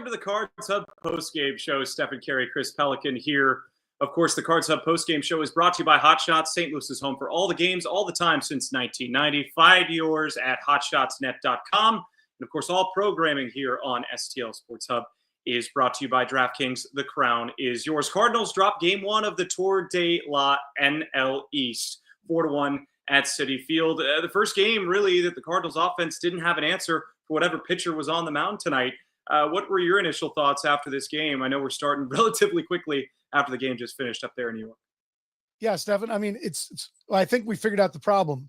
to the Cards Hub postgame show. Stefan Carey, Chris Pelikan here. Of course, the Cards Hub postgame show is brought to you by HotShots. St. Louis's home for all the games, all the time since 1990. Find yours at hotshotsnet.com. And of course, all programming here on STL Sports Hub is brought to you by DraftKings. The crown is yours. Cardinals drop game one of the Tour de la NL East, 4-1 at Citi Field. The first game, really, that the Cardinals offense didn't have an answer for whatever pitcher was on the mound tonight. What were your initial thoughts after this game? I know we're starting relatively quickly after the game just finished up there in New York. Yeah, Stefan, I mean, I think we figured out the problem.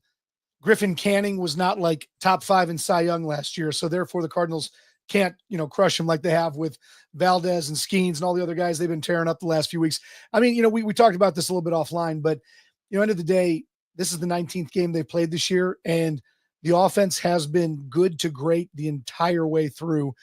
Griffin Canning was not like top 5 in Cy Young last year, so therefore the Cardinals can't, crush him like they have with Valdez and Skeens and all the other guys they've been tearing up the last few weeks. I mean, we talked about this a little bit offline, but end of the day, this is the 19th game they've played this year, and the offense has been good to great the entire way through.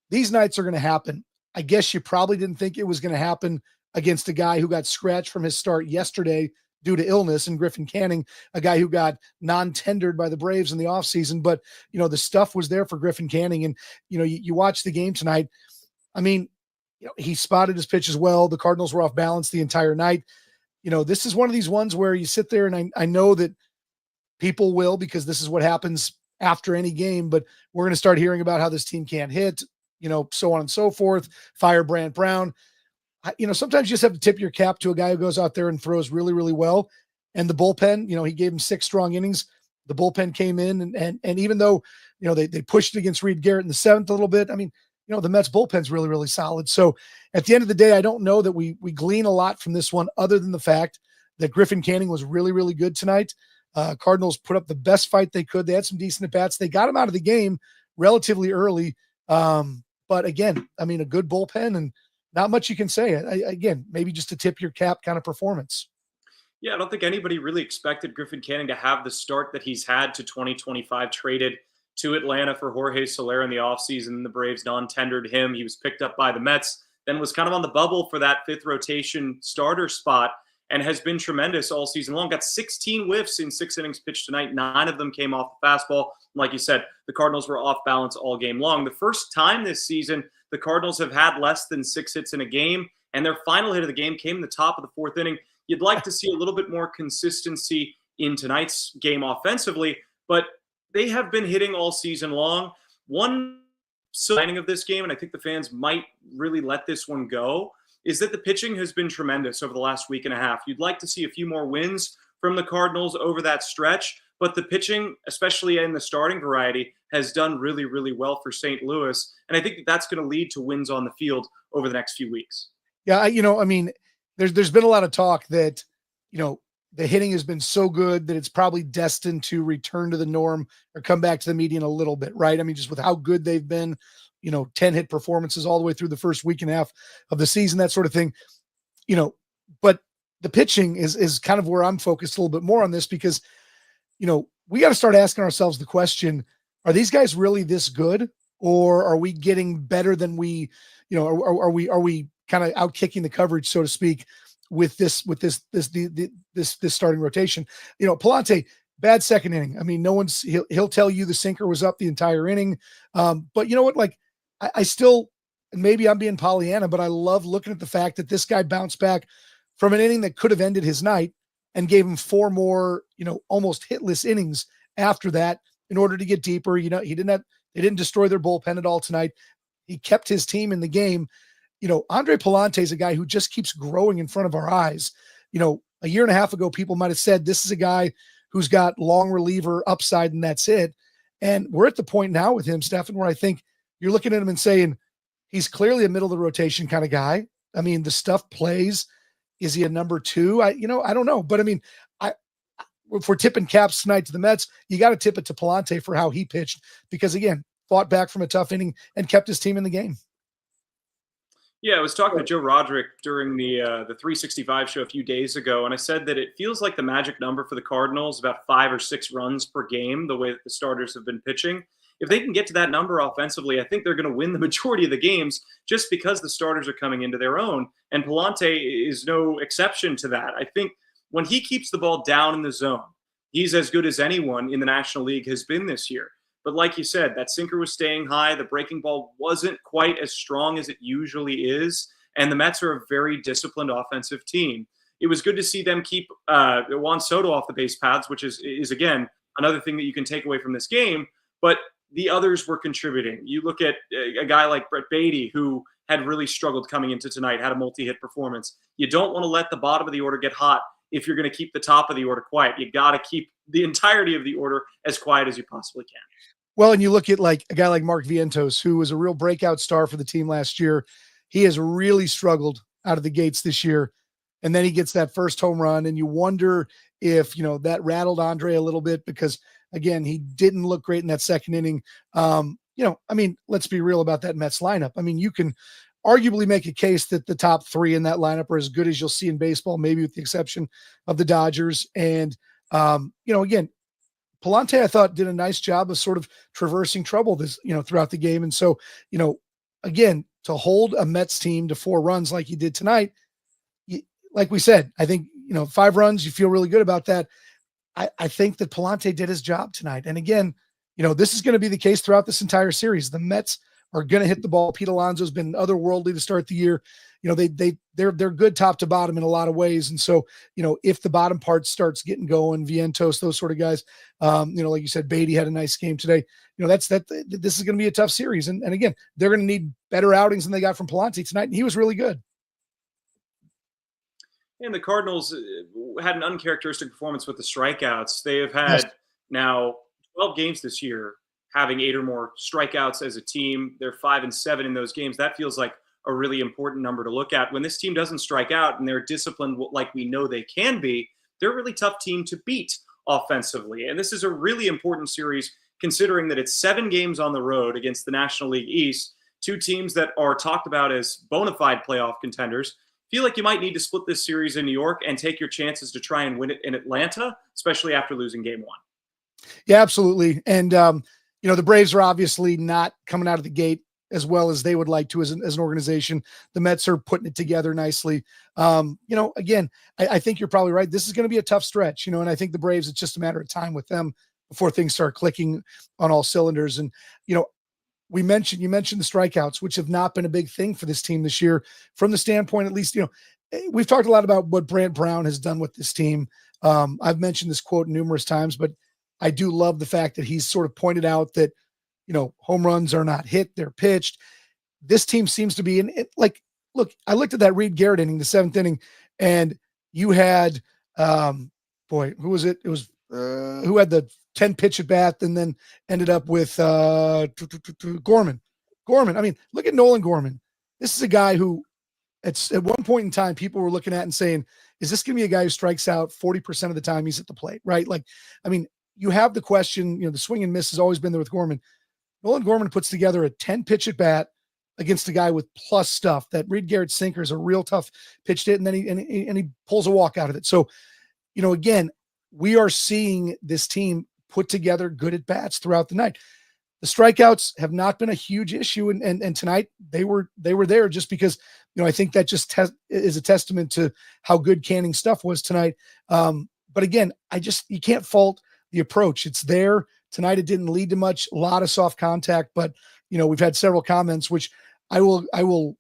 These nights are going to happen. I guess you probably didn't think it was going to happen against a guy who got scratched from his start yesterday due to illness, and Griffin Canning, a guy who got non-tendered by the Braves in the offseason. But, the stuff was there for Griffin Canning. And, you watch the game tonight. I mean, he spotted his pitch as well. The Cardinals were off balance the entire night. This is one of these ones where you sit there, and I know that people will, because this is what happens after any game, but we're going to start hearing about how this team can't hit, so on and so forth. Fire Brant Brown. Sometimes you just have to tip your cap to a guy who goes out there and throws really, really well. And the bullpen, he gave him 6 strong innings. The bullpen came in and even though, they pushed against Reed Garrett in the 7th a little bit. I mean, the Mets bullpen's really, really solid. So at the end of the day, I don't know that we glean a lot from this one other than the fact that Griffin Canning was really, really good tonight. Cardinals put up the best fight they could. They had some decent at-bats. They got him out of the game relatively early. But again, I mean, a good bullpen and not much you can say. Again, maybe just a tip your cap kind of performance. Yeah, I don't think anybody really expected Griffin Canning to have the start that he's had to 2025, traded to Atlanta for Jorge Soler in the offseason. The Braves non-tendered him. He was picked up by the Mets, then was kind of on the bubble for that 5th rotation starter spot and has been tremendous all season long. Got 16 whiffs in 6 innings pitched tonight. 9 of them came off the fastball. Like you said, the Cardinals were off balance all game long. The first time this season, the Cardinals have had less than 6 hits in a game, and their final hit of the game came in the top of the 4th inning. You'd like to see a little bit more consistency in tonight's game offensively, but they have been hitting all season long. One signing of this game, and I think the fans might really let this one go, is that the pitching has been tremendous over the last week and a half. You'd like to see a few more wins from the Cardinals over that stretch, but the pitching, especially in the starting variety, has done really, really well for St. Louis. And I think that's going to lead to wins on the field over the next few weeks. Yeah, I mean, there's been a lot of talk that, the hitting has been so good that it's probably destined to return to the norm or come back to the median a little bit, right? I mean, just with how good they've been, 10 hit performances all the way through the first week and a half of the season, that sort of thing, but the pitching is kind of where I'm focused a little bit more on this because, we got to start asking ourselves the question, are these guys really this good, or are we getting better than we, are we kind of out kicking the coverage, so to speak, with this starting rotation? Palante, bad second inning. I mean, he'll tell you the sinker was up the entire inning. But you know what? Like I still, and maybe I'm being Pollyanna, but I love looking at the fact that this guy bounced back from an inning that could have ended his night and gave him 4 more, almost hitless innings after that in order to get deeper. They didn't destroy their bullpen at all tonight. He kept his team in the game. Andre Palante is a guy who just keeps growing in front of our eyes. A year and a half ago, people might've said, this is a guy who's got long reliever upside and that's it. And we're at the point now with him, Stefan, where I think you're looking at him and saying, he's clearly a middle of the rotation kind of guy. I mean, the stuff plays. Is he a number 2? I don't know. But I mean, if we're tipping caps tonight to the Mets, you got to tip it to Palante for how he pitched because, again, fought back from a tough inning and kept his team in the game. Yeah, I was talking to Joe Roderick during the 365 show a few days ago, and I said that it feels like the magic number for the Cardinals, about 5 or 6 runs per game, the way that the starters have been pitching. If they can get to that number offensively, I think they're going to win the majority of the games just because the starters are coming into their own. And Palante is no exception to that. I think when he keeps the ball down in the zone, he's as good as anyone in the National League has been this year. But like you said, that sinker was staying high. The breaking ball wasn't quite as strong as it usually is. And the Mets are a very disciplined offensive team. It was good to see them keep Juan Soto off the base paths, which is again, another thing that you can take away from this game. But the others were contributing. You look at a guy like Brett Beatty, who had really struggled coming into tonight, had a multi-hit performance. You don't want to let the bottom of the order get hot if you're going to keep the top of the order quiet. You got to keep the entirety of the order as quiet as you possibly can. Well, and you look at like a guy like Mark Vientos, who was a real breakout star for the team last year. He has really struggled out of the gates this year. And then he gets that first home run, and you wonder if, that rattled Andre a little bit because, again, he didn't look great in that second inning. Let's be real about that Mets lineup. I mean, you can arguably make a case that the top three in that lineup are as good as you'll see in baseball, maybe with the exception of the Dodgers. And, again, Palante, I thought, did a nice job of sort of traversing trouble throughout the game. And so, again, to hold a Mets team to 4 runs like he did tonight, like we said, I think, 5 runs, you feel really good about that. I think that Palante did his job tonight. And again, this is going to be the case throughout this entire series. The Mets are going to hit the ball. Pete Alonso's been otherworldly to start the year. They're good top to bottom in a lot of ways. And so, if the bottom part starts getting going, Vientos, those sort of guys, like you said, Beatty had a nice game today. This is going to be a tough series. And again, they're going to need better outings than they got from Palante tonight. And he was really good. And the Cardinals had an uncharacteristic performance with the strikeouts. They have had now 12 games this year having 8 or more strikeouts as a team. They're 5-7 in those games. That feels like a really important number to look at. When this team doesn't strike out and they're disciplined like we know they can be, they're a really tough team to beat offensively. And this is a really important series considering that it's 7 games on the road against the National League East, 2 teams that are talked about as bona fide playoff contenders. Feel like you might need to split this series in New York and take your chances to try and win it in Atlanta, especially after losing game 1. Yeah, absolutely. And, the Braves are obviously not coming out of the gate as well as they would like to as an organization. The Mets are putting it together nicely. Again, I think you're probably right. This is going to be a tough stretch, and I think the Braves, it's just a matter of time with them before things start clicking on all cylinders. And, you mentioned the strikeouts, which have not been a big thing for this team this year from the standpoint, at least, we've talked a lot about what Brant Brown has done with this team. I've mentioned this quote numerous times, but I do love the fact that he's sort of pointed out that, home runs are not hit, they're pitched. This team seems to be look, I looked at that Reed Garrett inning, the 7th inning, and you had, who was it? It was, who had the 10 pitch at bat and then ended up with Gorman. I mean, look at Nolan Gorman. This is a guy who at one point in time, people were looking at and saying, is this going to be a guy who strikes out 40% of the time he's at the plate, right? You have the question, the swing and miss has always been there with Gorman. Nolan Gorman puts together a 10 pitch at bat against a guy with plus stuff. That Reed Garrett sinker is a real tough pitch hit, and then he pulls a walk out of it. So, again, we are seeing this team put together good at bats throughout the night. The strikeouts have not been a huge issue, and tonight they were there just because I think that just is a testament to how good Canning's stuff was tonight. But again, you can't fault the approach. It's there tonight. It didn't lead to much, a lot of soft contact, but we've had several comments, which I will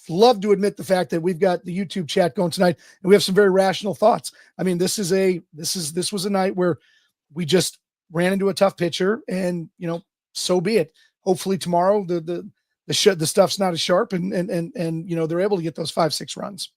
love to admit the fact that we've got the YouTube chat going tonight and we have some very rational thoughts. I mean, this was a night where we just ran into a tough pitcher and, so be it. Hopefully tomorrow the stuff's not as sharp and they're able to get those 5-6 runs.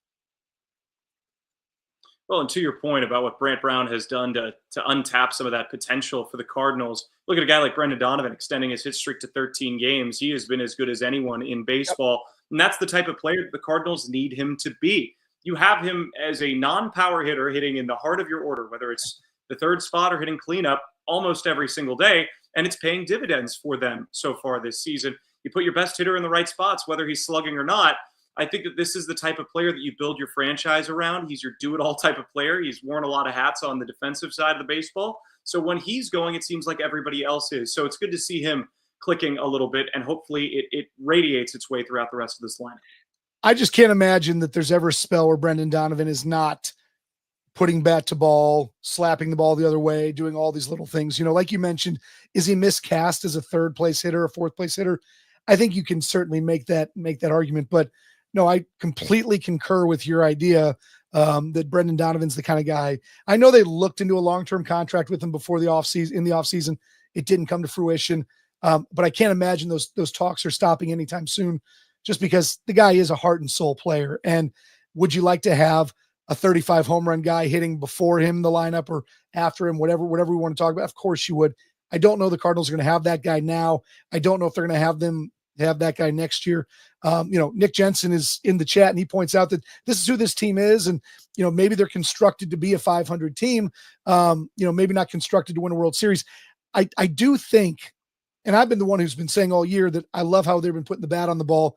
Well, and to your point about what Brant Brown has done to untap some of that potential for the Cardinals, look at a guy like Brendan Donovan extending his hit streak to 13 games. He has been as good as anyone in baseball. Yep. And that's the type of player that the Cardinals need him to be. You have him as a non-power hitter hitting in the heart of your order, whether it's the 3rd spot or hitting cleanup almost every single day, and it's paying dividends for them so far this season. You put your best hitter in the right spots, whether he's slugging or not. I think that this is the type of player that you build your franchise around. He's your do-it-all type of player. He's worn a lot of hats on the defensive side of the baseball. So when he's going, it seems like everybody else is. So it's good to see him clicking a little bit, and hopefully it radiates its way throughout the rest of this lineup. I just can't imagine that there's ever a spell where Brendan Donovan is not putting bat to ball, slapping the ball the other way, doing all these little things. Like you mentioned, is he miscast as a third place hitter, a fourth place hitter? I think you can certainly make that argument, but no, I completely concur with your idea that Brendan Donovan's the kind of guy. I know they looked into a long-term contract with him before the offseason. In the offseason, it didn't come to fruition, but I can't imagine those talks are stopping anytime soon, just because the guy is a heart and soul player. And would you like to have a 35 home run guy hitting before him in the lineup or after him, whatever we want to talk about? Of course you would. I don't know the Cardinals are going to have that guy now. I don't know if they're going to have that guy next year. Nick Jensen is in the chat and he points out that this is who this team is. And, maybe they're constructed to be a 500 team, maybe not constructed to win a World Series. I do think, and I've been the one who's been saying all year that I love how they've been putting the bat on the ball.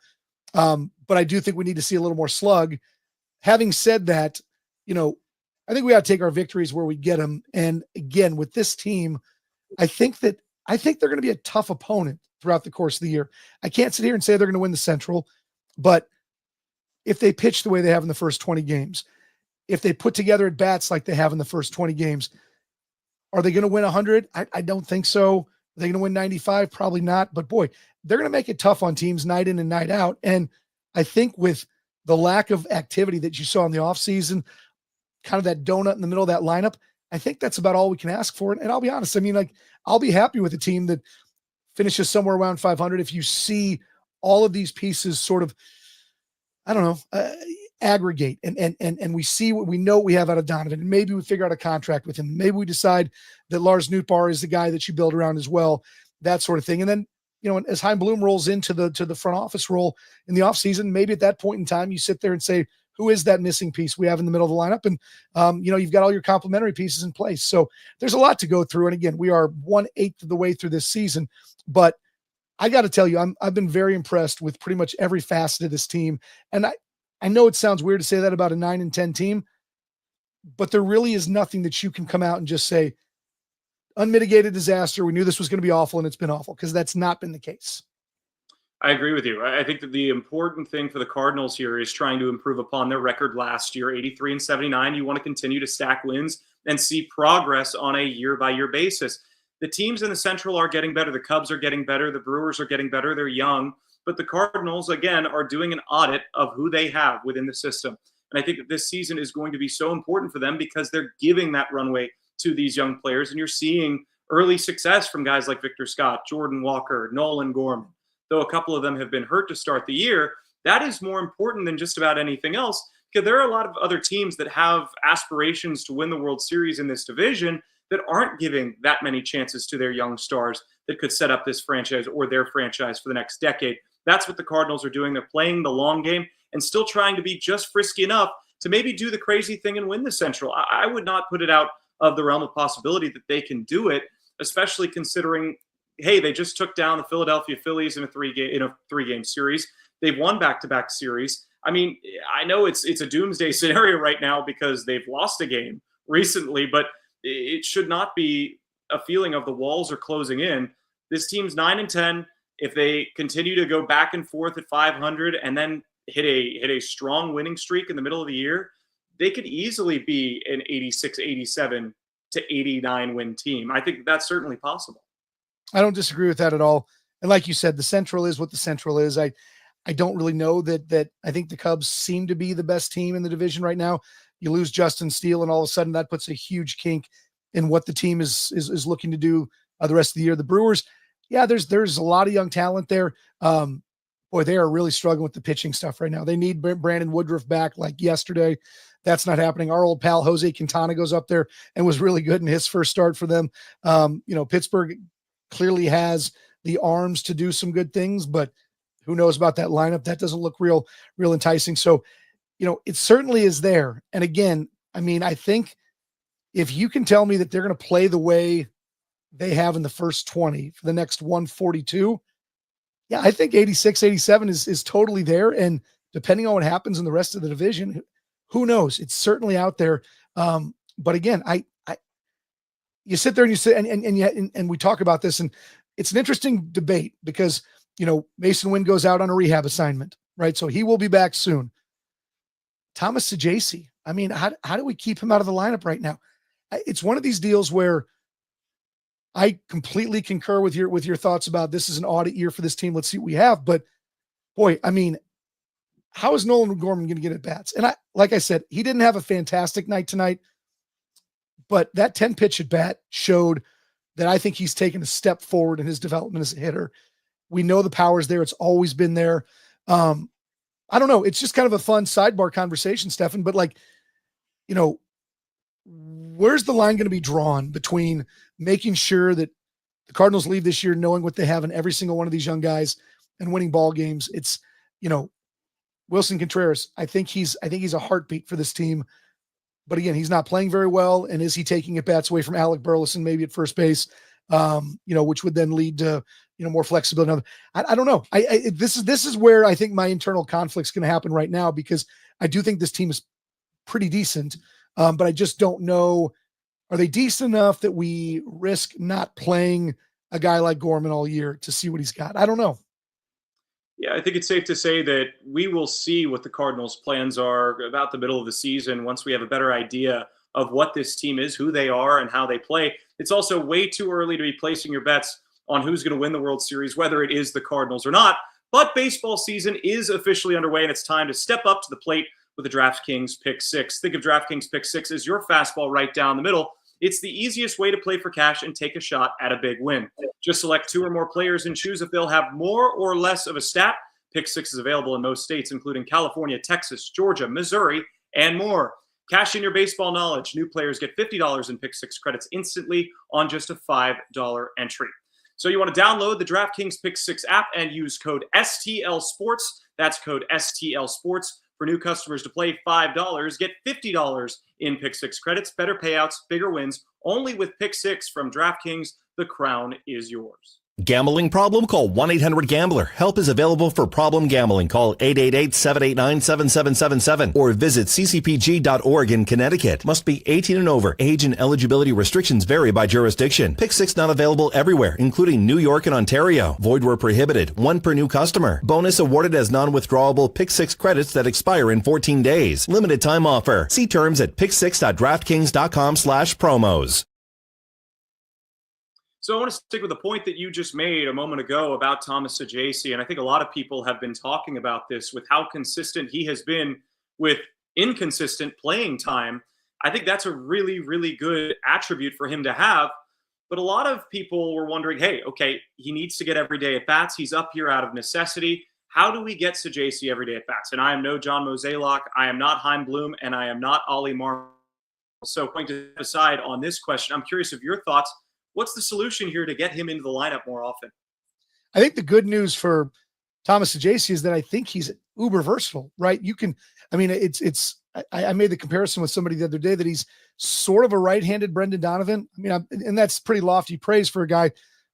But I do think we need to see a little more slug. Having said that, I think we got to take our victories where we get them. And again, with this team, I think they're going to be a tough opponent throughout the course of the year. I can't sit here and say they're going to win the Central, but if they pitch the way they have in the first 20 games, if they put together at bats like they have in the first 20 games, are they going to win 100? I don't think so. Are they going to win 95? Probably not. But boy, they're going to make it tough on teams night in and night out. And I think with the lack of activity that you saw in the offseason, kind of that donut in the middle of that lineup, I think that's about all we can ask for. And I'll be honest, I'll be happy with a team that finishes somewhere around 500 if you see all of these pieces sort of, aggregate and we see what we know we have out of Donovan. And maybe we figure out a contract with him. Maybe we decide that Lars Nootbaar is the guy that you build around as well, that sort of thing. And then, as Chaim Bloom rolls into the front office role in the offseason, maybe at that point in time, you sit there and say, who is that missing piece we have in the middle of the lineup? And, you've got all your complementary pieces in place. So there's a lot to go through. And again, we are 1/8 of the way through this season, but I got to tell you, I've been very impressed with pretty much every facet of this team. And I know it sounds weird to say that about a 9-10 team, but there really is nothing that you can come out and just say, unmitigated disaster. We knew this was going to be awful and it's been awful, because that's not been the case. I agree with you. I think that the important thing for the Cardinals here is trying to improve upon their record last year, 83-79. You want to continue to stack wins and see progress on a year-by-year basis. The teams in the Central are getting better. The Cubs are getting better. The Brewers are getting better. They're young. But the Cardinals, again, are doing an audit of who they have within the system. And I think that this season is going to be so important for them because they're giving that runway to these young players. And you're seeing early success from guys like Victor Scott, Jordan Walker, Nolan Gorman. Though a couple of them have been hurt to start the year, that is more important than just about anything else, because there are a lot of other teams that have aspirations to win the World Series in this division that aren't giving that many chances to their young stars that could set up this franchise or their franchise for the next decade. That's what the Cardinals are doing. They're playing the long game and still trying to be just frisky enough to maybe do the crazy thing and win the Central. I would not put it out of the realm of possibility that they can do it, especially considering, hey, they just took down the Philadelphia Phillies in a three-game series. They've won back-to-back series. I mean, I know it's a doomsday scenario right now because they've lost a game recently, but it should not be a feeling of the walls are closing in. This team's 9-10. If they continue to go back and forth at 500 and then hit a strong winning streak in the middle of the year, they could easily be an 86, 87 to 89 win team. I think that's certainly possible. I don't disagree with that at all. And like you said, the Central is what the Central is. I don't really know that I think the Cubs seem to be the best team in the division right now. You lose Justin Steele, and all of a sudden that puts a huge kink in what the team is looking to do the rest of the year. The Brewers, yeah, there's a lot of young talent there. Boy, they are really struggling with the pitching stuff right now. They need Brandon Woodruff back like yesterday. That's not happening. Our old pal Jose Quintana goes up there and was really good in his first start for them. Pittsburgh clearly has the arms to do some good things, but who knows about that lineup? That doesn't look real enticing. So, it certainly is there. And again, I think if you can tell me that they're going to play the way they have in the first 20 for the next 142, yeah, I think 86, 87 is totally there. And depending on what happens in the rest of the division, who knows? It's certainly out there. But again, you sit there and you sit and we talk about this, and it's an interesting debate because, Mason Wynn goes out on a rehab assignment, right? So he will be back soon. Thomas Saggese, I mean, how do we keep him out of the lineup right now? It's one of these deals where I completely concur with your thoughts about this is an audit year for this team. Let's see what we have. But boy, I mean, how is Nolan Gorman going to get at bats? And like I said, he didn't have a fantastic night tonight, but that 10 pitch at bat showed that I think he's taken a step forward in his development as a hitter. We know the power's there. It's always been there. I don't know. It's just kind of a fun sidebar conversation, Stefan, but like, where's the line going to be drawn between making sure that the Cardinals leave this year knowing what they have in every single one of these young guys and winning ball games? It's, Wilson Contreras, I think he's a heartbeat for this team, but again, he's not playing very well. And is he taking at bats away from Alec Burleson, maybe at first base, which would then lead to, more flexibility. I don't know. This is where I think my internal conflict's going to happen right now, because I do think this team is pretty decent. But I just don't know, are they decent enough that we risk not playing a guy like Gorman all year to see what he's got? I don't know. Yeah, I think it's safe to say that we will see what the Cardinals' plans are about the middle of the season once we have a better idea of what this team is, who they are, and how they play. It's also way too early to be placing your bets on who's going to win the World Series, whether it is the Cardinals or not. But baseball season is officially underway, and it's time to step up to the plate with the DraftKings Pick 6. Think of DraftKings Pick 6 as your fastball right down the middle. It's the easiest way to play for cash and take a shot at a big win. Just select 2 or more players and choose if they'll have more or less of a stat. Pick 6 is available in most states, including California, Texas, Georgia, Missouri, and more. Cash in your baseball knowledge. New players get $50 in Pick 6 credits instantly on just a $5 entry. So you want to download the DraftKings Pick 6 app and use code STL Sports. That's code STL Sports. For new customers to play $5, get $50 in Pick 6 credits. Better payouts, bigger wins. Only with Pick 6 from DraftKings. The crown is yours. Gambling problem? Call 1-800-GAMBLER. Help is available for problem gambling. Call 888-789-7777 or visit ccpg.org in Connecticut. Must be 18 and over. Age and eligibility restrictions vary by jurisdiction. Pick 6 not available everywhere, including New York and Ontario. Void where prohibited. 1 per new customer. Bonus awarded as non-withdrawable Pick 6 credits that expire in 14 days. Limited time offer. See terms at pick6.draftkings.com/promos. So I want to stick with the point that you just made a moment ago about Thomas Saggese, and I think a lot of people have been talking about this with how consistent he has been with inconsistent playing time. I think that's a really, really good attribute for him to have. But a lot of people were wondering, hey, okay, he needs to get every day at bats. He's up here out of necessity. How do we get Saggese every day at bats? And I am no John Mozeliak. I am not Chaim Bloom, and I am not Ollie Marmol. So going to decide on this question, I'm curious of your thoughts. What's the solution here to get him into the lineup more often? I think the good news for Thomas Saggese is that I think he's uber versatile, right? I made the comparison with somebody the other day that he's sort of a right-handed Brendan Donovan. And that's pretty lofty praise for a guy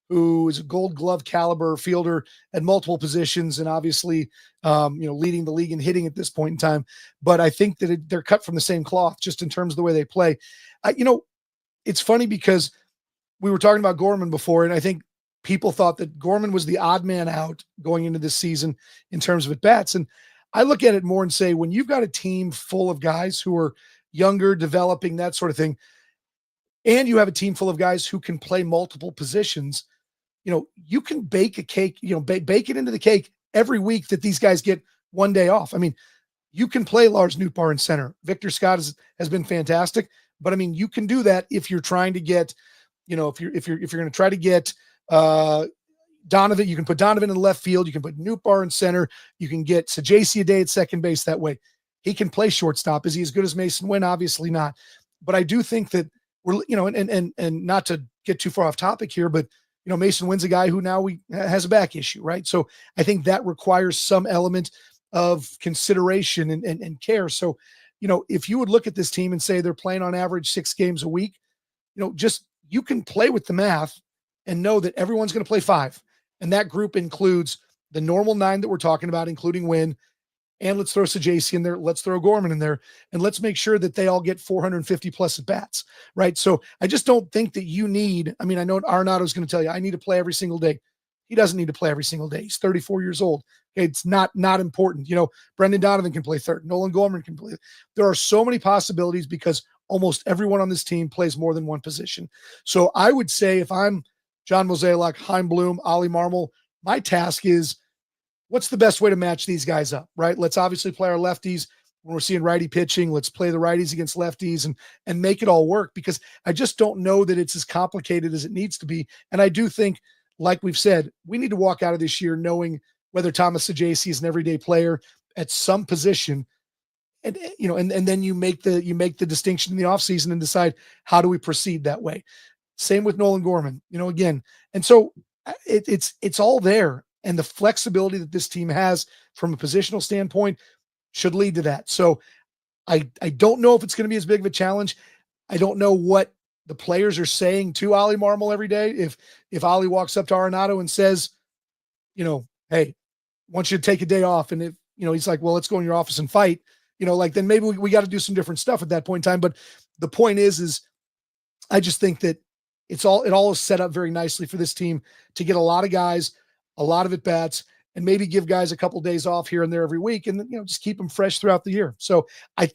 who is a Gold Glove caliber fielder at multiple positions and obviously, leading the league in hitting at this point in time. But I think that they're cut from the same cloth just in terms of the way they play. It's funny because we were talking about Gorman before, and I think people thought that Gorman was the odd man out going into this season in terms of at-bats. And I look at it more and say, when you've got a team full of guys who are younger, developing, that sort of thing, and you have a team full of guys who can play multiple positions, you can bake a cake, bake it into the cake every week that these guys get one day off. You can play Lars Nootbaar in center. Victor Scott has been fantastic, but you can do that if you're trying to get, if you're going to try to get Donovan, you can put Donovan in the left field. You can put Nootbaar in center. You can get Saggese a day at second base that way. He can play shortstop. Is he as good as Mason Wynn? Obviously not. But I do think that we're, and not to get too far off topic here, but Mason Wynn's a guy who now has a back issue, right? So I think that requires some element of consideration and care. So, if you would look at this team and say they're playing on average 6 games a week, you can play with the math and know that everyone's going to play 5. And that group includes the normal 9 that we're talking about, including Wynn. And let's throw Saggese in there. Let's throw Gorman in there. And let's make sure that they all get 450 plus at bats, right? So I just don't think that you need, I know Arenado's going to tell you, I need to play every single day. He doesn't need to play every single day. He's 34 years old. Okay, it's not important. Brendan Donovan can play third. Nolan Gorman can play. There are so many possibilities because almost everyone on this team plays more than one position. So I would say if I'm John Mozeliak, Chaim Bloom, Ollie Marmol, my task is what's the best way to match these guys up, right? Let's obviously play our lefties when we're seeing righty pitching. Let's play the righties against lefties and make it all work, because I just don't know that it's as complicated as it needs to be. And I do think, like we've said, we need to walk out of this year knowing whether Thomas Saggese is an everyday player at some position. And then you make the distinction in the offseason and decide how do we proceed that way. Same with Nolan Gorman, again. And so it's all there. And the flexibility that this team has from a positional standpoint should lead to that. So I don't know if it's going to be as big of a challenge. I don't know what the players are saying to Ollie Marmol every day. If Ollie walks up to Arenado and says, hey, I want you to take a day off. And if, he's like, well, let's go in your office and fight, then maybe we got to do some different stuff at that point in time. But the point is I just think that it all is set up very nicely for this team to get a lot of guys, a lot of at-bats, and maybe give guys a couple of days off here and there every week, and just keep them fresh throughout the year. So I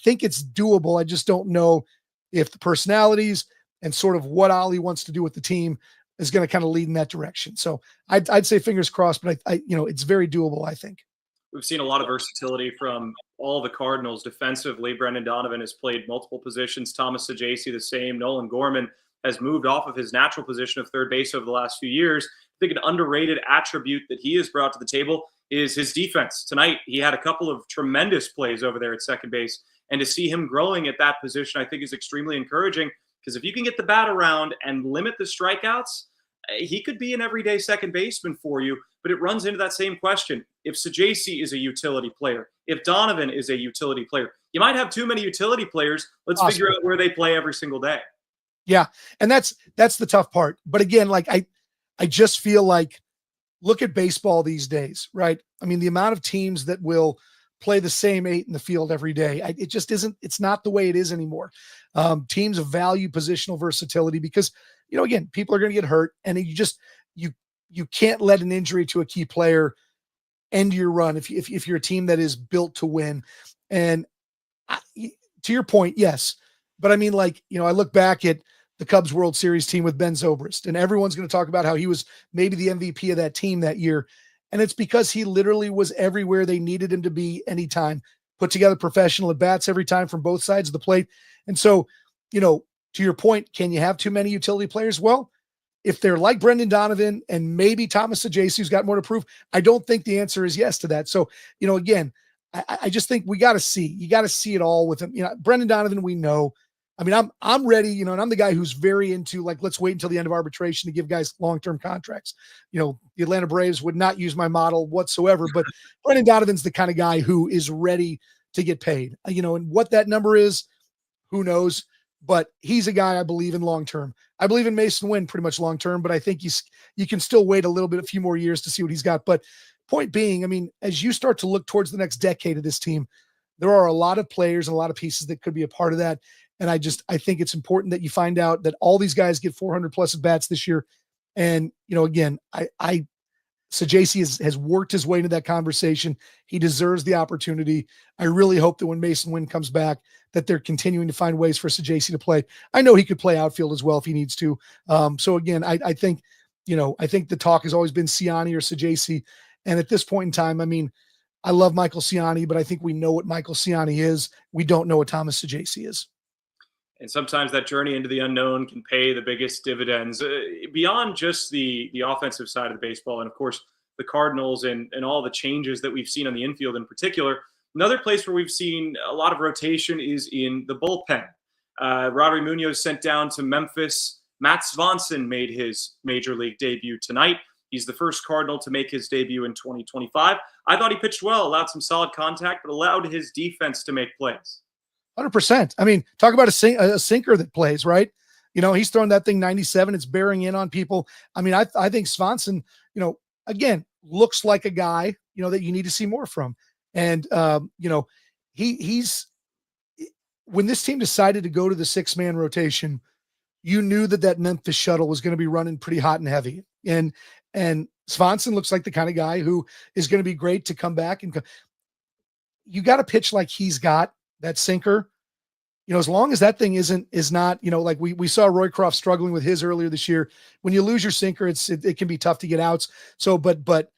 think it's doable. I just don't know if the personalities and sort of what Ollie wants to do with the team is going to kind of lead in that direction. So I'd say fingers crossed, but it's very doable, I think. We've seen a lot of versatility from all the Cardinals defensively. Brendan Donovan has played multiple positions. Thomas Saggese the same. Nolan Gorman has moved off of his natural position of third base over the last few years. I think an underrated attribute that he has brought to the table is his defense. Tonight, he had a couple of tremendous plays over there at second base. And to see him growing at that position, I think is extremely encouraging, because if you can get the bat around and limit the strikeouts, he could be an everyday second baseman for you. But it runs into that same question. If Saggese is a utility player, if Donovan is a utility player, you might have too many utility players. Let's figure out where they play every single day. Yeah. And that's the tough part. But again, I just feel like, look at baseball these days, right? I mean, the amount of teams that will play the same 8 in the field every day, it just isn't, it's not the way it is anymore. Teams value positional versatility because, again, people are going to get hurt, and you can't let an injury to a key player end your run if you're a team that is built to win. And to your point, yes. But I mean, I look back at the Cubs World Series team with Ben Zobrist, and everyone's going to talk about how he was maybe the MVP of that team that year. And it's because he literally was everywhere they needed him to be anytime, put together professional at bats every time from both sides of the plate. And so, to your point, can you have too many utility players? Well, if they're like Brendan Donovan and maybe Thomas Saggese, who's got more to prove, I don't think the answer is yes to that. So, again, I just think you got to see it all with him. Brendan Donovan, we know. I mean, I'm ready, and I'm the guy who's very into let's wait until the end of arbitration to give guys long-term contracts. The Atlanta Braves would not use my model whatsoever, but Brendan Donovan's the kind of guy who is ready to get paid, and what that number is, who knows, but he's a guy I believe in long-term. I believe in Mason Wynn pretty much long-term, but I think you can still wait a few more years to see what he's got. But point being, I mean, as you start to look towards the next decade of this team, there are a lot of players and a lot of pieces that could be a part of that. And I think it's important that you find out that all these guys get 400 plus at bats this year. And, again, Saggese has worked his way into that conversation. He deserves the opportunity. I really hope that when Mason Wynn comes back, that they're continuing to find ways for Saggese to play. I know he could play outfield as well if he needs to. So again, I think the talk has always been Ciani or Saggese. And at this point in time, I mean, I love Michael Ciani, but I think we know what Michael Ciani is. We don't know what Thomas Saggese is. And sometimes that journey into the unknown can pay the biggest dividends beyond just the offensive side of the baseball. And of course, the Cardinals and all the changes that we've seen on the infield in particular. Another place where we've seen a lot of rotation is in the bullpen. Rodri Munoz sent down to Memphis. Matt Swanson made his major league debut tonight. He's the first Cardinal to make his debut in 2025. I thought he pitched well, allowed some solid contact, but allowed his defense to make plays. 100%. I mean, talk about a sinker that plays, right? He's throwing that thing 97. It's bearing in on people. I mean, I think Swanson, again, looks like a guy, that you need to see more from. And, he's when this team decided to go to the 6-man rotation, you knew that Memphis shuttle was going to be running pretty hot and heavy. And Swanson looks like the kind of guy who is going to be great to come back and you got to pitch like he's got that sinker. As long as that thing is not, like we saw Roy Croft struggling with his earlier this year. When you lose your sinker, it can be tough to get outs. So, but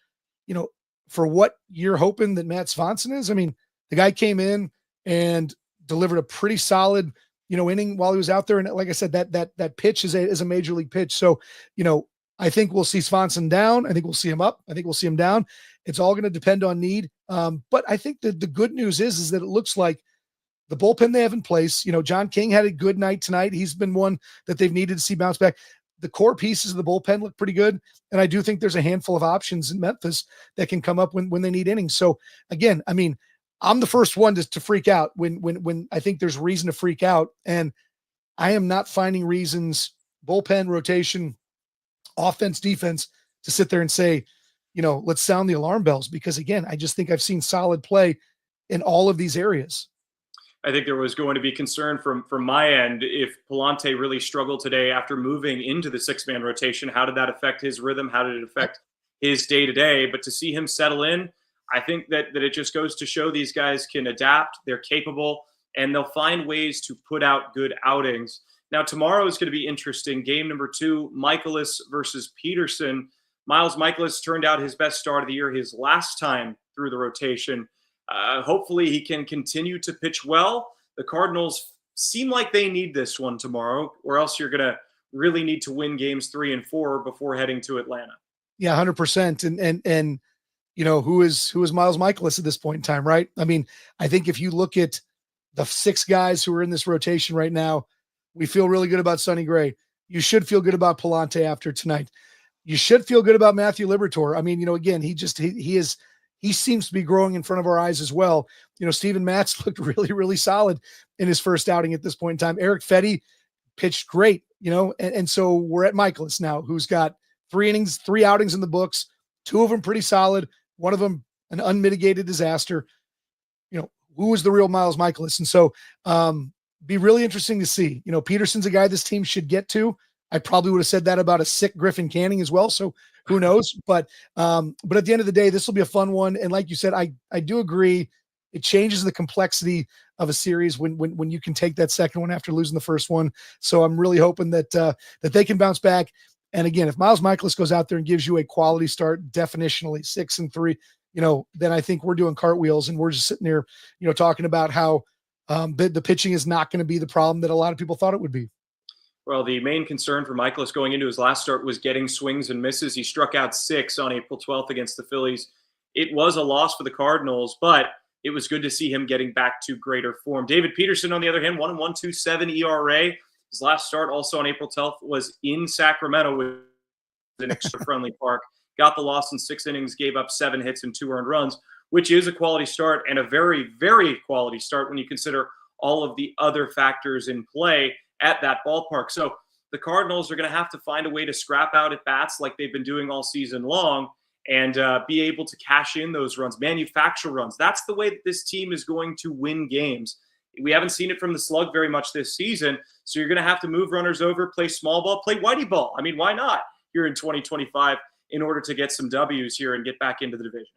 for what you're hoping that Matt Swanson is, I mean, the guy came in and delivered a pretty solid, inning while he was out there. And like I said, that pitch is a major league pitch. So, I think we'll see Swanson down. I think we'll see him up. I think we'll see him down. It's all going to depend on need. But I think that the good news is that it looks like the bullpen they have in place, John King had a good night tonight. He's been one that they've needed to see bounce back. The core pieces of the bullpen look pretty good. And I do think there's a handful of options in Memphis that can come up when they need innings. So again, I mean, I'm the first one to freak out when I think there's reason to freak out. And I am not finding reasons, bullpen, rotation, offense, defense, to sit there and say, let's sound the alarm bells, because again, I just think I've seen solid play in all of these areas. I think there was going to be concern from my end if Pelikan really struggled today after moving into the 6-man rotation. How did that affect his rhythm? How did it affect his day-to-day? But to see him settle in, I think that it just goes to show these guys can adapt, they're capable, and they'll find ways to put out good outings. Now, tomorrow is going to be interesting. Game number 2, Michaelis versus Peterson. Miles Michaelis turned out his best start of the year his last time through the rotation. Hopefully he can continue to pitch well. The Cardinals seem like they need this one tomorrow, or else you're going to really need to win games 3 and 4 before heading to Atlanta. Yeah, 100%. And who is Miles Michaelis at this point in time, right? I mean, I think if you look at the 6 guys who are in this rotation right now, we feel really good about Sonny Gray. You should feel good about Pelikan after tonight. You should feel good about Matthew Liberatore. I mean, again, he seems to be growing in front of our eyes as well. Steven Matz looked really, really solid in his first outing at this point in time. Eric Fetty pitched great, and so we're at Michaelis now, who's got 3 innings, 3 outings in the books, 2 of them pretty solid, one of them an unmitigated disaster. Who is the real Miles Michaelis? And so be really interesting to see. Peterson's a guy this team should get to. I probably would have said that about a sick Griffin Canning as well. So who knows? But at the end of the day, this will be a fun one. And like you said, I do agree. It changes the complexity of a series when you can take that second one after losing the first one. So I'm really hoping that they can bounce back. And again, if Miles Michaelis goes out there and gives you a quality start, definitionally 6 and 3, then I think we're doing cartwheels and we're just sitting there, talking about how the pitching is not going to be the problem that a lot of people thought it would be. Well, the main concern for Michaelis going into his last start was getting swings and misses. He struck out 6 on April 12th against the Phillies. It was a loss for the Cardinals, but it was good to see him getting back to greater form. David Peterson, on the other hand, 1.127 ERA. His last start, also on April 12th, was in Sacramento with an extra-friendly park. Got the loss in 6 innings, gave up 7 hits and 2 earned runs, which is a quality start and a very, very quality start when you consider all of the other factors in play at that ballpark. So the Cardinals are going to have to find a way to scrap out at bats like they've been doing all season long and be able to cash in those runs, manufacture runs. That's the way that this team is going to win games. We haven't seen it from the slug very much this season, so you're going to have to move runners over, play small ball, play whitey ball. I mean, why not here in 2025 in order to get some W's here and get back into the division?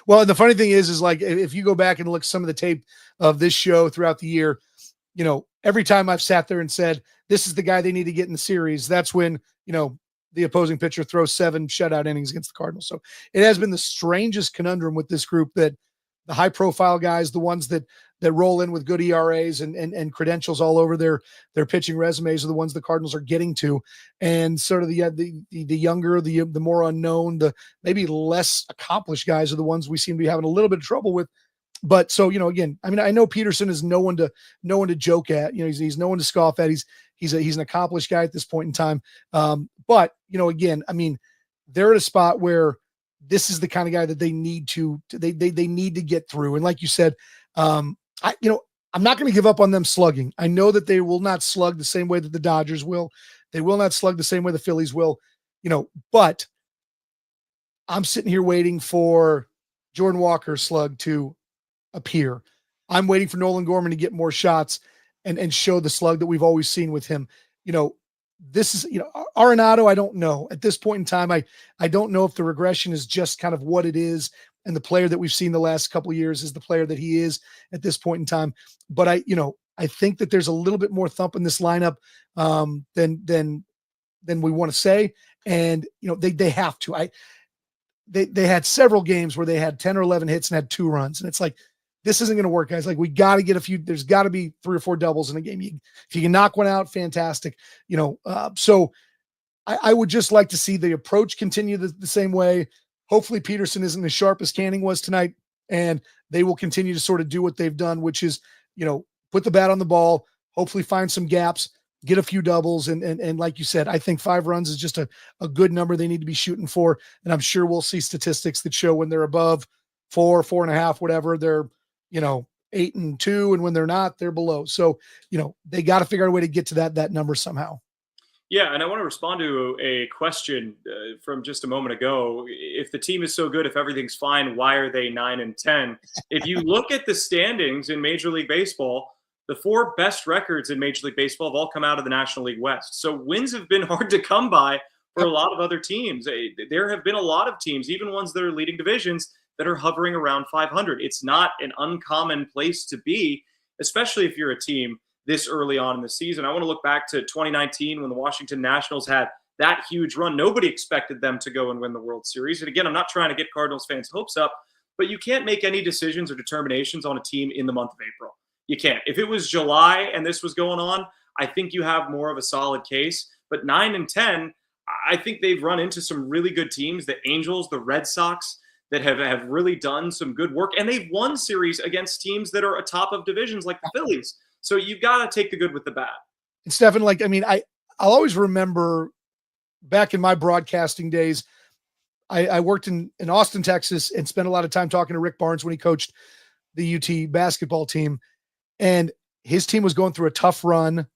Well, the funny thing is like if you go back and look some of the tape of this show throughout the year, every time I've sat there and said, this is the guy they need to get in the series, that's when, the opposing pitcher throws 7 shutout innings against the Cardinals. So it has been the strangest conundrum with this group that the high profile guys, the ones that roll in with good ERAs and credentials all over their pitching resumes are the ones the Cardinals are getting to. And sort of the younger, the more unknown, the maybe less accomplished guys are the ones we seem to be having a little bit of trouble with. But so, again, I mean, I know Peterson is no one to joke at, he's no one to scoff at. He's an accomplished guy at this point in time. But, again, I mean, they're at a spot where this is the kind of guy that they need to get through. And like you said, I'm not going to give up on them slugging. I know that they will not slug the same way that the Dodgers will. They will not slug the same way the Phillies will, but I'm sitting here waiting for Jordan Walker's slug to appear. I'm waiting for Nolan Gorman to get more shots and show the slug that we've always seen with him. this is, Arenado, I don't know. At this point in time, I don't know if the regression is just kind of what it is, and the player that we've seen the last couple of years is the player that he is at this point in time. But I think that there's a little bit more thump in this lineup than we want to say. And, they have to. They had several games where they had 10 or 11 hits and had 2 runs. And it's like, this isn't going to work, guys. Like, we got to get there's got to be 3 or 4 doubles in a game. If you can knock one out, fantastic. So I would just like to see the approach continue the same way. Hopefully Peterson isn't as sharp as Canning was tonight, and they will continue to sort of do what they've done, which is, put the bat on the ball, hopefully find some gaps, get a few doubles. And like you said, I think 5 runs is just a good number they need to be shooting for. And I'm sure we'll see statistics that show when they're above 4, 4.5, whatever, they're, 8-2. And when they're not, they're below. So, they got to figure out a way to get to that number somehow. Yeah, and I want to respond to a question from just a moment ago. If the team is so good, if everything's fine, why are they 9-10? If you look at the standings in Major League Baseball, the 4 best records in Major League Baseball have all come out of the National League West. So wins have been hard to come by for a lot of other teams. There have been a lot of teams, even ones that are leading divisions, that are hovering around 500. It's not an uncommon place to be, especially if you're a team this early on in the season. I want to look back to 2019 when the Washington Nationals had that huge run. Nobody expected them to go and win the World Series. And again, I'm not trying to get Cardinals fans' hopes up, but you can't make any decisions or determinations on a team in the month of April. You can't. If it was July and this was going on, I think you have more of a solid case. But 9-10, I think they've run into some really good teams, the Angels, the Red Sox, that have really done some good work. And they've won series against teams that are atop of divisions like the Phillies. So you've got to take the good with the bad. And Stefan, I'll always remember back in my broadcasting days, I worked in Austin, Texas, and spent a lot of time talking to Rick Barnes when he coached the UT basketball team. And his team was going through a tough run.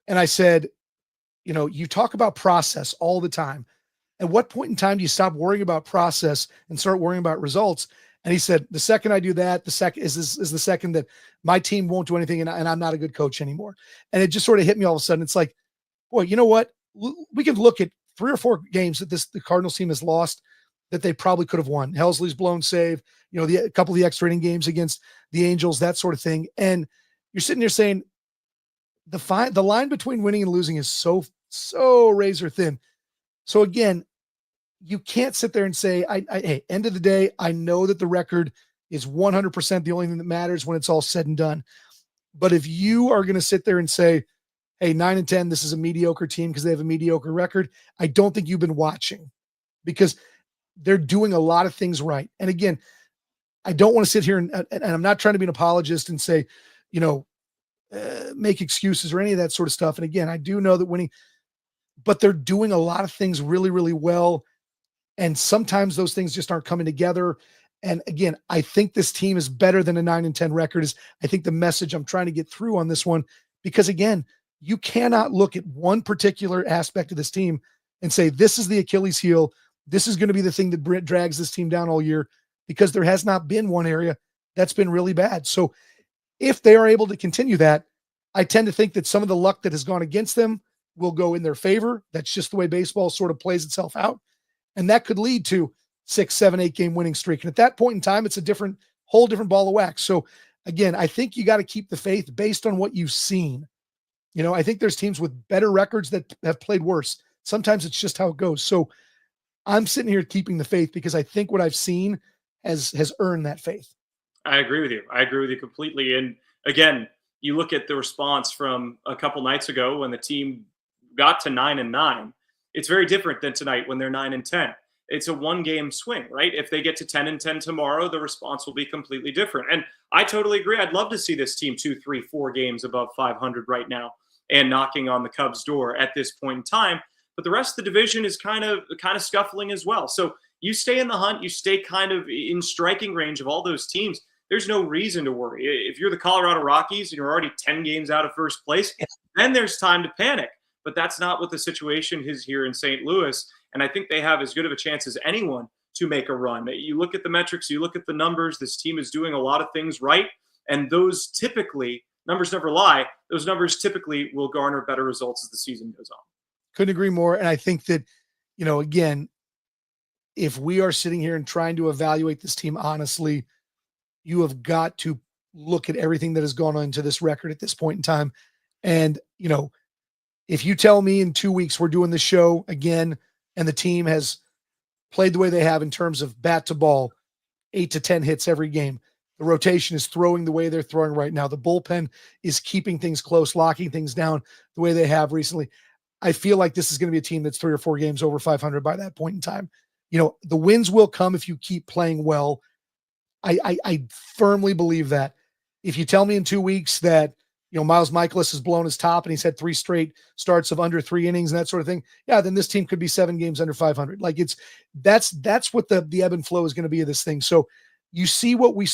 And I said, you talk about process all the time. At what point in time do you stop worrying about process and start worrying about results? And he said, the second I do that, the second is the second that my team won't do anything and I'm not a good coach anymore. And it just sort of hit me all of a sudden. It's like, boy, you know what? We can look at 3 or 4 games that the Cardinals team has lost that they probably could have won. Helsley's blown save, a couple of the extra inning games against the Angels, that sort of thing. And you're sitting there saying the line between winning and losing is so razor thin. So again, you can't sit there and say, hey, end of the day, I know that the record is 100% the only thing that matters when it's all said and done. But if you are going to sit there and say, hey, 9-10, this is a mediocre team because they have a mediocre record, I don't think you've been watching, because they're doing a lot of things right. And again, I don't want to sit here and I'm not trying to be an apologist and say, make excuses or any of that sort of stuff. And again, I do know that winning, but they're doing a lot of things really, really well. And sometimes those things just aren't coming together. And again, I think this team is better than a 9-10 record. Is I think the message I'm trying to get through on this one, because again, you cannot look at one particular aspect of this team and say, this is the Achilles heel. This is going to be the thing that drags this team down all year, because there has not been one area that's been really bad. So if they are able to continue that, I tend to think that some of the luck that has gone against them will go in their favor. That's just the way baseball sort of plays itself out. And that could lead to 6, 7, 8 game winning streak. And at that point in time, it's a whole different ball of wax. So again, I think you got to keep the faith based on what you've seen. I think there's teams with better records that have played worse. Sometimes it's just how it goes. So I'm sitting here keeping the faith because I think what I've seen has earned that faith. I agree with you. I agree with you completely. And again, you look at the response from a couple nights ago when the team got to 9-9. It's very different than tonight when they're 9-10. It's a 1-game swing, right? If they get to 10-10 tomorrow, the response will be completely different. And I totally agree. I'd love to see this team 2, 3, 4 games above 500 right now and knocking on the Cubs' door at this point in time. But the rest of the division is kind of scuffling as well. So you stay in the hunt, you stay kind of in striking range of all those teams. There's no reason to worry. If you're the Colorado Rockies and you're already 10 games out of first place, then there's time to panic. But that's not what the situation is here in St. Louis. And I think they have as good of a chance as anyone to make a run. You look at the metrics, you look at the numbers, this team is doing a lot of things right. And those typically numbers never lie. Those numbers typically will garner better results as the season goes on. Couldn't agree more. And I think that, again, if we are sitting here and trying to evaluate this team honestly, you have got to look at everything that has gone into this record at this point in time. And, if you tell me in 2 weeks we're doing the show again and the team has played the way they have in terms of bat to ball, 8 to 10 hits every game, the rotation is throwing the way they're throwing right now, the bullpen is keeping things close, locking things down the way they have recently, I feel like this is going to be a team that's 3 or 4 games over 500 by that point in time. The wins will come if you keep playing well. I firmly believe that. If you tell me in 2 weeks that, Miles Michaelis has blown his top and he's had 3 straight starts of under 3 innings and that sort of thing, yeah, then this team could be 7 games under 500. Like that's what the ebb and flow is going to be of this thing. So you see what we've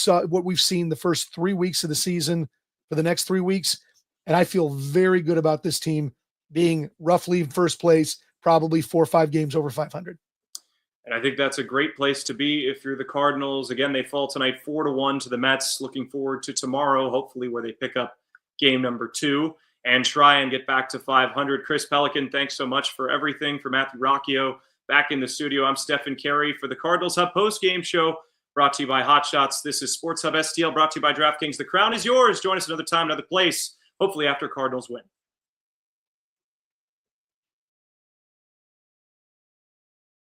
seen the first 3 weeks of the season for the next 3 weeks. And I feel very good about this team being roughly in first place, probably 4 or 5 games over 500. And I think that's a great place to be if you're the Cardinals. Again, they fall tonight 4-1 to the Mets. Looking forward to tomorrow, hopefully, where they pick up game number 2 and try and get back to 500. Chris Pelikan, thanks so much for everything. For Matthew Rocchio, back in the studio, I'm Stefan Carey for the Cardinals Hub post-game show, brought to you by HotShots. This is Sports Hub STL, brought to you by DraftKings. The crown is yours. Join us another time, another place, hopefully after Cardinals win.